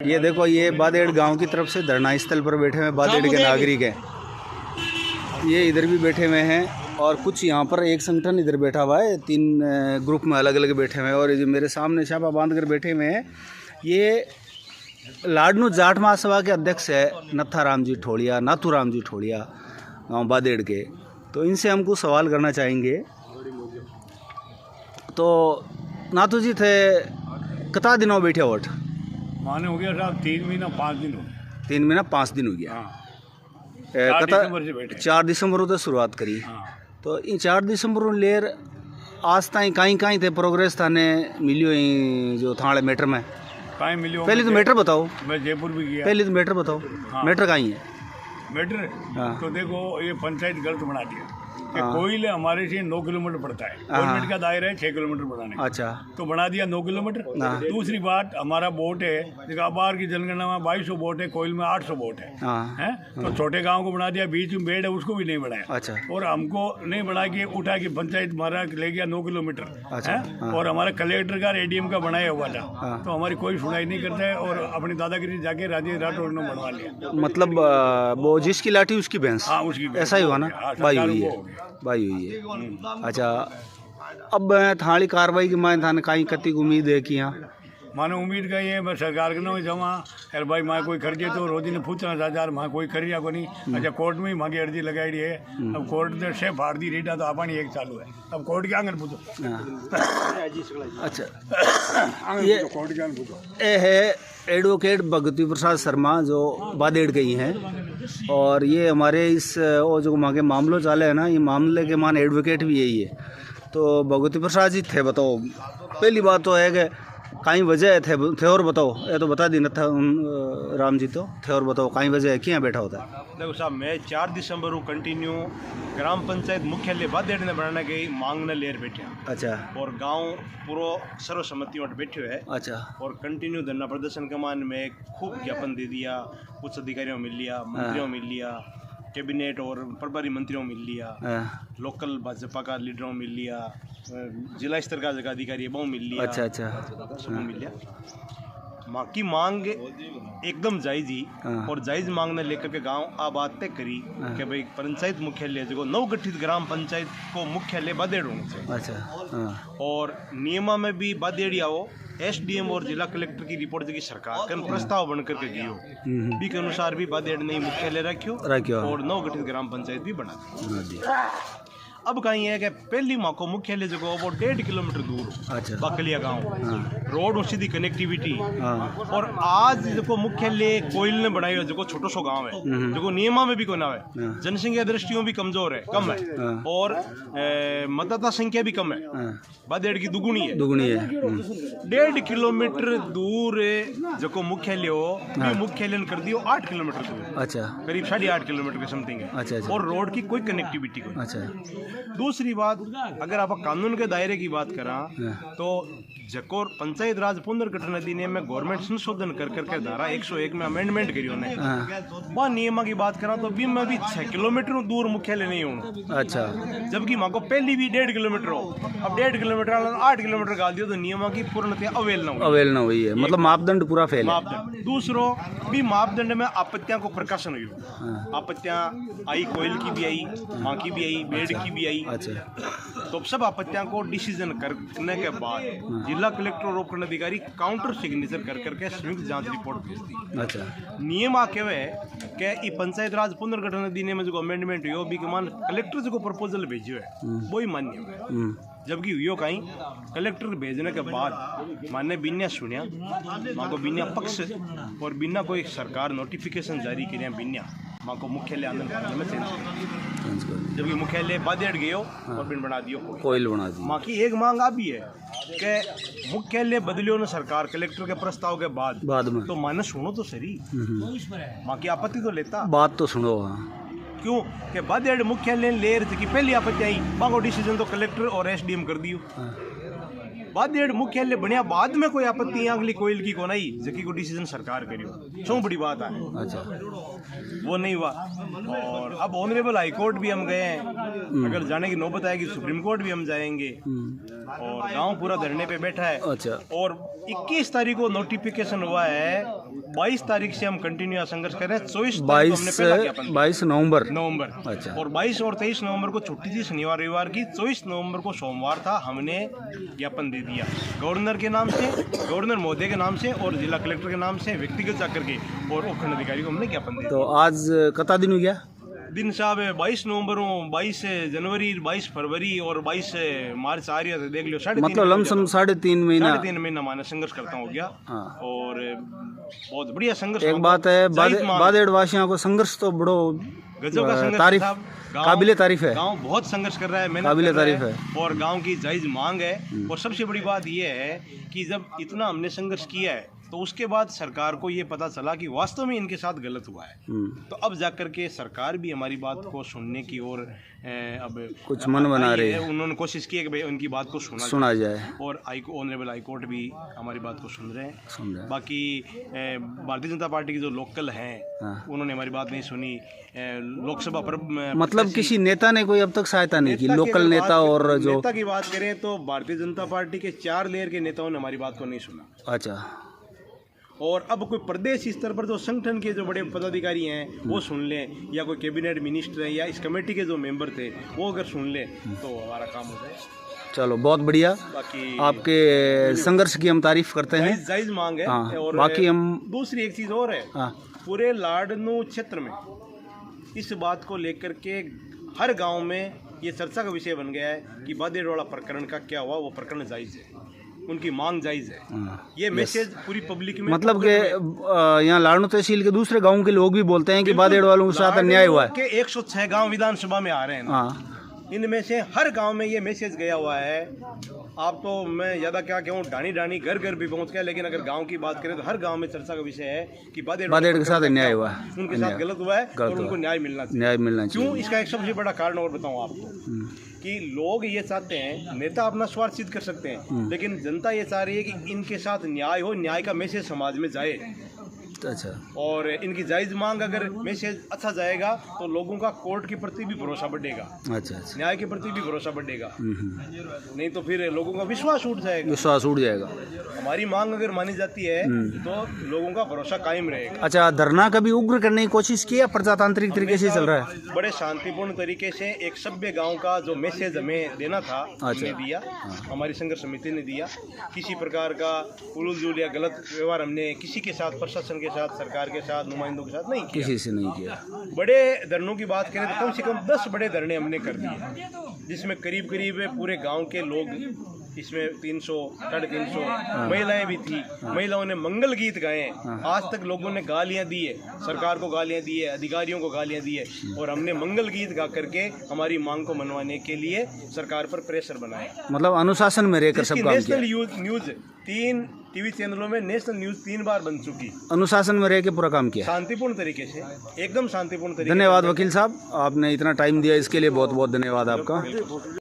ये देखो, ये बादेड़ गांव की तरफ से धरना स्थल पर बैठे हुए बादेड़ के नागरिक हैं। ये इधर भी बैठे हुए हैं और कुछ यहाँ पर एक संगठन इधर बैठा हुआ है, 3 ग्रुप में अलग अलग बैठे हुए हैं। और ये जो मेरे सामने छापा बांध कर बैठे हुए हैं, ये लाडनू जाट महासभा के अध्यक्ष है नाथूराम जी ठोड़िया गाँव बादेड़ के। तो इनसे हमको सवाल करना चाहेंगे। तो नाथू जी थे कितना दिनों बैठे वोट? माने हो गया साहब 3 महीना 5 दिन हो गए। 3 महीना 5 दिन हो गया। हाँ। कता 4 दिसंबर तो शुरुआत करी। हाँ। तो इन 4 दिसंबर लेर आज ताई कहीं थे प्रोग्रेस थाने मिलियो ही जो थाने मैटर में कहीं मिलियो? पहले तो मैटर बताओ। मैं जयपुर भी गया। पहले तो मैटर बताओ। हाँ। मैटर कहीं है? मैटर हाँ। तो देखो, ये पंचायत गलत बना दिया कि हाँ। कोयले हमारे से 9 किलोमीटर पड़ता है, गवर्नमेंट का दायरा है 6 किलोमीटर बढ़ाने का। अच्छा। तो बना दिया 9 किलोमीटर। हाँ। दूसरी बात, हमारा बोट है, देखा बाहर की जनगणना में 2200 बोट है, कोयल में 800 बोट है। हाँ। हैं? तो छोटे गांव को बना दिया, बीच में बेड है उसको भी नहीं बढ़ाया। अच्छा। और हमको नहीं बढ़ा के उठा के पंचायत हमारा ले गया 9 किलोमीटर। अच्छा। हैं? हाँ। और हमारा कलेक्टर का एडीएम का बनाया हुआ था। हाँ। तो हमारी कोई सुनाई नहीं करता है और अपनी दादागिरी जाके राजेश राठौड़ ने बनवा लिया। मतलब वो जिसकी लाठी उसकी भैंस। हाँ, उसकी ऐसा ही हुआ ना? हाँ, बाई सरकार हुई को है, हो गया। बाई हुई है। अच्छा, अब थाली कार्रवाई की मैं थाने कहीं कति उम्मीद है कि यहाँ माने उम्मीद का ये मैं सरकार के ना जमा यार भाई माँ कोई खर्चे तो रोजी ने पूछना हजार माँ कोई खरिया को नहीं। अच्छा, कोर्ट में मांगी अर्जी लगाई है। अब कोर्ट ने से फाड़ दी रेटा तो अपनी एक चालू है। अब कोर्ट के आंगन पूछो। अच्छा, ये कोर्ट के आंगन पूछो। ये है एडवोकेट भगवती प्रसाद शर्मा जो बादेड़ के ही हैं। और ये हमारे इस वो जो मांगे मामलों चाले है ना, ये मामले के मान एडवोकेट भी यही है। तो भगवती प्रसाद जी थे, बताओ पहली बात तो है कि कहीं वजह थे और बताओ। ये तो बता दी न था राम जी, तो थे और बताओ कहीं वजह है क्या बैठा होता है? देखो साहब, मैं 4 दिसंबर को कंटिन्यू ग्राम पंचायत मुख्यालय बादेड़ ने बनाने की मांग ने लेर बैठे। अच्छा। और गांव पूरा सर्वसम्मति में बैठे हुए। अच्छा। और कंटिन्यू धरना प्रदर्शन के मान में खूब ज्ञापन दे दिया, उच्च अधिकारियों मिल लिया, मंत्रियों मिल लिया, कैबिनेट और प्रभारी मंत्रियों मिल लिया, लोकल भाजपा का लीडरों मिल लिया, जिला स्तर का अधिकारी वो मिल लिया। अच्छा। अच्छा। सबको मिल लिया। माँ की मांग एकदम जायज ही और जायज मांग ने लेकर के गांव आ बात तय करी कि भाई पंचायत मुख्यालय जो नवगठित ग्राम पंचायत को मुख्यालय बादेड़ होना चाहिए। अच्छा। और नियमा में भी बादेड़ी आओ, एसडीएम और जिला कलेक्टर की रिपोर्ट की सरकार का प्रस्ताव बन करके दियो बी के अनुसार भी बादेड़ ने मुख्यालय रखियो और नवगठित ग्राम पंचायत भी बना दी। अब कहीं है कि पहली माँ को मुख्यालय जो वो 1.5 किलोमीटर दूर। अच्छा। बकलिया गांव रोड सीधी कनेक्टिविटी। और आज जो मुख्यालय कोयल ने बनाई जो छोटो सो गांव है, जो नियमा में भी कोई ना है, जनसंख्या दृष्टियों भी कमजोर है, कम है, और मतदाता संख्या भी कम है, बादेड़ की दुगुनी है। 1.5 किलोमीटर दूर जो मुख्यालय हो, मुख्यालय कर दियो 8 किलोमीटर दूर। अच्छा। करीब 8.5 किलोमीटर के समथिंग है। अच्छा। और रोड की कोई कनेक्टिविटी कोई। अच्छा। दूसरी बात, अगर आप कानून के दायरे की बात करा तो जकोर पंचायत राज पुनर्गठन अधिनियम में गवर्नमेंट संशोधन कर करके धारा 101 में अमेंडमेंट करी उन्हें। वह नियम की बात करा तो भी मैं भी 6 किलोमीटर दूर मुख्यालय नहीं हूँ। अच्छा। जबकि माँ को पहली भी 1.5 किलोमीटर हो, अब 1.5 किलोमीटर 8 किलोमीटर गाल दियो तो नियम की पूर्णतया अवेलना हुई है। मतलब मापदंड पूरा फेल है। मापदंड दूसरों भी मापदंड में आपत्तियां को प्रकाशन हुई। आपत्तियां आई, कोयल की भी आई, माँ की भी आई, बेड की भी आई। अच्छा। तो सब आपत्तियां को डिसीजन करने के बाद जिला कलेक्टर और उपखंड अधिकारी काउंटर सिग्नेचर कर करके संयुक्त जांच रिपोर्ट भेज दी। अच्छा। नियम आके हुए कि पंचायत राज पुनर्गठन अधिनियम में जो अमेंडमेंट हुई भी के मान कलेक्टर जो प्रपोजल भेजो है वो ही मान्य है। जबकि हुई कहीं कलेक्टर भेजने के बाद मान्य बिना सुनिया, माँ को बिना पक्ष और बिना कोई सरकार नोटिफिकेशन जारी किया बिना माँ को मुख्यालय आनंद में चेंज कर, जबकि मुख्यालय बादेड़ गयो और बिन बना दियो कोयल बना दी। माँ की एक मांग आ भी है कि मुख्यालय बदलियो ना सरकार कलेक्टर के प्रस्ताव के बाद में तो माने सुनो तो सही, माँ की आपत्ति तो लेता, बात तो सुनो। क्यों कि बादेड़ मुख्यालय ले रही थी कि पहली आपत्ति आई, माँ को डिसीजन तो कलेक्टर और एसडीएम कर दियो। बादेड़ मुख्यालय बढ़िया बाद में कोई आपत्ति अगली कोयल की को नहीं जबकि को डिसीजन सरकार करियो सो बड़ी बात है। अच्छा, वो नहीं हुआ। और अब ऑनरेबल हाई कोर्ट भी हम गए हैं, अगर जाने की नौबत आएगी सुप्रीम कोर्ट भी हम जाएंगे। और गांव पूरा धरने पे बैठा है। अच्छा, और 21 तारीख को नोटिफिकेशन हुआ है, 22 तारीख से हम कंटिन्यू संघर्ष कर रहे हैं। 22 नवंबर। अच्छा। और 22 और 23 नवंबर को छुट्टी थी शनिवार रविवार की, 24 नवंबर को सोमवार था, हमने ज्ञापन दे दिया गवर्नर के नाम से, गवर्नर महोदय के नाम से और जिला कलेक्टर के नाम से व्यक्तिगत जाकर के और उपखंड अधिकारी को हमने ज्ञापन दिया। तो आज कता दिन हो गया दिन साहब 22 नवंबर 22 जनवरी 22 फरवरी और 22 मार्च आ रही है, देख लो। मतलब लमसम 3.5 महीना 3.5 महीना माना संघर्ष करता हो गया। हाँ। और बहुत बढ़िया संघर्ष। एक बात है, बादेड़ वासियों को संघर्ष तो बड़ो गजब का संघर्ष, तारीफ, काबिले तारीफ है। गांव बहुत संघर्ष कर रहा है, मेहनत काबिले कर रहा तारीफ है और गांव की जायज मांग है। और सबसे बड़ी बात यह है कि जब इतना हमने संघर्ष किया है तो उसके बाद सरकार को ये पता चला कि वास्तव में इनके साथ गलत हुआ है। तो अब जाकर के सरकार भी हमारी बात को सुनने की और अब कुछ मन बना रही है। उन्होंने कोशिश की है कि भाई उनकी बात को सुना जाए। और ऑनरेबल हाई कोर्ट भी हमारी बात को सुन रहे हैं। बाकी भारतीय जनता पार्टी के जो लोकल हैं उन्होंने हमारी बात नहीं सुनी। लोकसभा पर मतलब किसी नेता ने कोई अब तक सहायता नहीं की, लोकल नेता। और जो नेता की बात करें तो भारतीय जनता पार्टी के 4 लेयर के नेताओं ने हमारी बात को नहीं सुना। अच्छा। और अब कोई प्रदेश स्तर पर जो संगठन के जो बड़े पदाधिकारी हैं वो सुन लें, या कोई कैबिनेट मिनिस्टर है या इस कमेटी के जो मेंबर थे वो अगर सुन लें तो हमारा काम हो जाए। चलो, बहुत बढ़िया। बाकी आपके संघर्ष की हम तारीफ करते हैं, जायज मांग है। हाँ, और बाकी हम दूसरी एक चीज़ और है। हाँ। पूरे लाडनू क्षेत्र में इस बात को लेकर के हर गांव में ये चर्चा का विषय बन गया है कि बादेड़ वाला प्रकरण का क्या हुआ, वो प्रकरण जायज है, उनकी मांग जायज है। ये मैसेज पूरी पब्लिक में, मतलब कि यहाँ लाडनू तहसील के दूसरे गांव के लोग भी बोलते हैं कि बादेड़ वालों के साथ अन्याय हुआ है। के 106 गांव विधानसभा में आ रहे हैं ना, इनमें से हर गांव में ये मैसेज गया हुआ है। आप तो मैं ज़्यादा क्या कहूँ, डानी घर घर भी पहुँच गया, लेकिन अगर गांव की बात करें तो हर गांव में चर्चा का विषय है कि बादेड़ के साथ अन्याय हुआ है, उनके साथ गलत हुआ है और उनको न्याय मिलना चाहिए। क्यों? इसका एक सबसे बड़ा कारण और बताऊँ आपको कि लोग ये चाहते हैं, नेता अपना स्वार्थ सिद्ध कर सकते हैं, लेकिन जनता ये चाह रही है कि इनके साथ न्याय हो, न्याय का मैसेज समाज में जाए। अच्छा। और इनकी जायज मांग अगर मैसेज अच्छा जाएगा तो लोगों का कोर्ट के प्रति भी भरोसा बढ़ेगा। अच्छा। न्याय के प्रति भी भरोसा बढ़ेगा। नहीं तो फिर लोगों का विश्वास उठ जाएगा। हमारी मांग अगर मानी जाती है तो लोगों का भरोसा कायम रहेगा। अच्छा, धरना कभी उग्र करने की कोशिश की या प्रजातांत्रिक तरीके से चल रहा है? बड़े शांतिपूर्ण तरीके से एक सभ्य गांव का जो मैसेज हमें देना था हमने दिया, हमारी संघर्ष समिति ने दिया। किसी प्रकार का उलझुल या गलत व्यवहार हमने किसी के साथ, प्रशासन के साथ, सरकार के साथ, नुमाइंदों के साथ नहीं किया। किसी से नहीं किया। बड़े धरनों की बात करें तो कम से कम 10 बड़े धरने हमने कर दिए, जिसमें करीब पूरे गांव के लोग, इसमें 300 साढ़े 300 महिलाएं भी थी। महिलाओं ने मंगल गीत गाए। आज तक लोगों ने गालियां दी है, सरकार को गालियां दी है, अधिकारियों को गालियां दी है, और हमने मंगल गीत गा करके हमारी मांग को मनवाने के लिए सरकार पर प्रेशर बनाया। मतलब अनुशासन में रहकर सब काम किया। नेशनल न्यूज 3 टीवी चैनलों में नेशनल न्यूज 3 बार बन चुकी। अनुशासन में रह के पूरा काम किया, शांतिपूर्ण तरीके से, एकदम शांतिपूर्ण तरीके। धन्यवाद वकील साहब, आपने इतना टाइम दिया, इसके लिए बहुत बहुत धन्यवाद आपका।